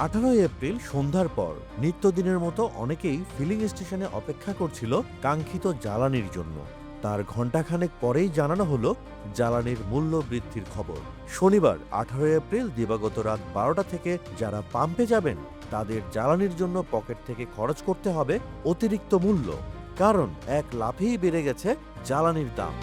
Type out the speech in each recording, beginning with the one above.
18 April সন্ধ্যার পর নিত্যদিনের মতো অনেকেই ফিলিং স্টেশনে অপেক্ষা করছিল কাঙ্ক্ষিত জ্বালানির জন্য। তার ঘণ্টাখানেক পরেই জানানো হলো জ্বালানির মূল্য বৃদ্ধির খবর। শনিবার 18 এপ্রিল দিবাগত রাত 12টা থেকে যারা পাম্পে যাবেন তাদের জ্বালানির জন্য পকেট থেকে খরচ করতে হবে অতিরিক্ত মূল্য, কারণ এক লাফেই বেড়ে গেছে জ্বালানির দাম।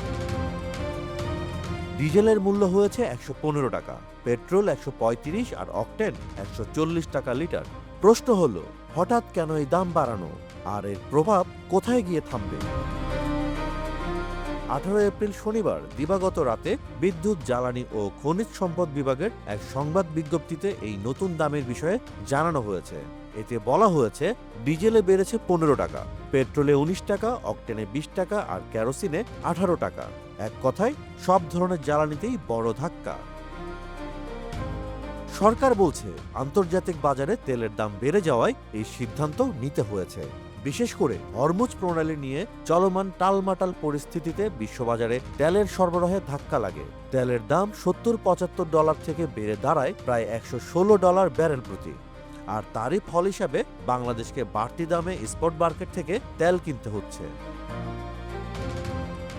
ডিজেলের মূল্য হয়েছে 115 টাকা, পেট্রোল 135 আর অকটেন 140 টাকা লিটার। প্রশ্ন হলো, হঠাৎ কেন এই দাম বাড়ানো, আর এর প্রভাব কোথায় গিয়ে থামবে? 18 এপ্রিল শনিবার দিবাগত রাতে বিদ্যুৎ, জ্বালানি ও খনিজ সম্পদ বিভাগের এক সংবাদ বিজ্ঞপ্তিতে এই নতুন দামের বিষয়ে জানানো হয়েছে। এতে বলা হয়েছে, ডিজেলে বেড়েছে 15 টাকা, পেট্রোলে 19 টাকা, অকটেনে 20 টাকা আর কেরোসিনে 18 টাকা। এক কথায় সব ধরনের জ্বালানিতেই বড় ধাক্কা। সরকার বলছে, আন্তর্জাতিক বাজারে তেলের দাম বেড়ে যাওয়ায় এই সিদ্ধান্ত নিতে হয়েছে। বিশেষ করে হরমুজ প্রণালী নিয়ে চলমান টালমাটাল পরিস্থিতিতে বিশ্ববাজারে তেলের সরবরাহে ধাক্কা লাগে। তেলের দাম $70-75 থেকে বেড়ে দাঁড়ায় প্রায় $116 ব্যারেল প্রতি। আর তারই ফল হিসাবে বাংলাদেশকে বাড়তি দামে স্পট মার্কেট থেকে তেল কিনতে হচ্ছে।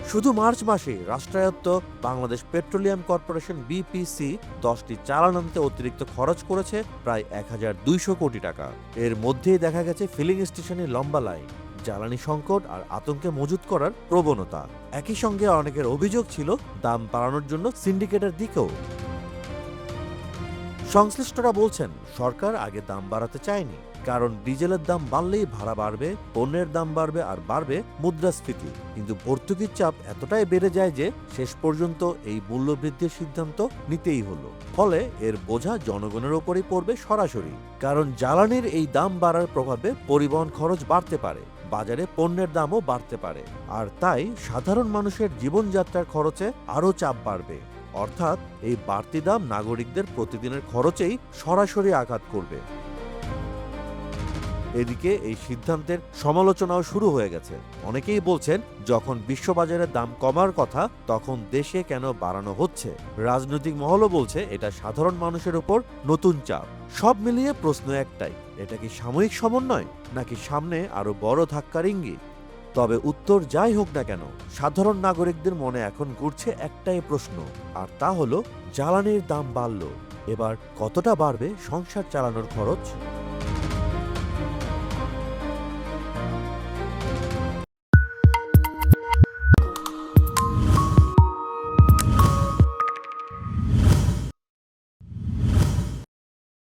শুধু মার্চ মাসে রাষ্ট্রায়ত্ত বাংলাদেশ পেট্রোলিয়াম কর্পোরেশন বিপিসি 10টি চালান আনতে অতিরিক্ত খরচ করেছে প্রায় 1200 কোটি টাকা। এর মধ্যেই দেখা গেছে ফিলিং স্টেশনে লম্বা লাইন, জ্বালানি সংকট আর আতঙ্কে মজুত করার প্রবণতা। একই সঙ্গে অনেকের অভিযোগ ছিল দাম বাড়ানোর জন্য সিন্ডিকেটের দিকেও। সংশ্লিষ্টরা বলছেন, সরকার আগে দাম বাড়াতে চায়নি, কারণ ডিজেলের দাম বাড়লেই ভাড়া বাড়বে, পণ্যের দাম বাড়বে আর বাড়বে মুদ্রাস্ফীতি। কিন্তু ভর্তুকির চাপ এতটাই বেড়ে যায় যে শেষ পর্যন্ত এই মূল্যবৃদ্ধির সিদ্ধান্ত নিতেই হলো। ফলে এর বোঝা জনগণের ওপরই পড়বে সরাসরি, কারণ জ্বালানির এই দাম বাড়ার প্রভাবে পরিবহন খরচ বাড়তে পারে, বাজারে পণ্যের দামও বাড়তে পারে, আর তাই সাধারণ মানুষের জীবনযাত্রার খরচে আরও চাপ বাড়বে। অর্থাৎ এই বাড়তি দাম নাগরিকদের প্রতিদিনের খরচেই সরাসরি আঘাত করবে। এদিকে এই সিদ্ধান্তের সমালোচনাও শুরু হয়ে গেছে। অনেকেই বলছেন, যখন বিশ্ববাজারে দাম কমার কথা তখন দেশে কেন বাড়ানো হচ্ছে? রাজনৈতিক মহলও বলছে এটা সাধারণ মানুষের উপর নতুন চাপ। সব মিলিয়ে প্রশ্ন একটাই, এটা কি সাময়িক সমন্বয় নাকি সামনে আরো বড় ধাক্কার ইঙ্গিত? তবে উত্তর যাই হোক না কেন, সাধারণ নাগরিকদের মনে এখন ঘুরছে একটাই প্রশ্ন, আর তা হলো জ্বালানির দাম বাড়ল, এবার কতটা বাড়বে সংসার চালানোর খরচ?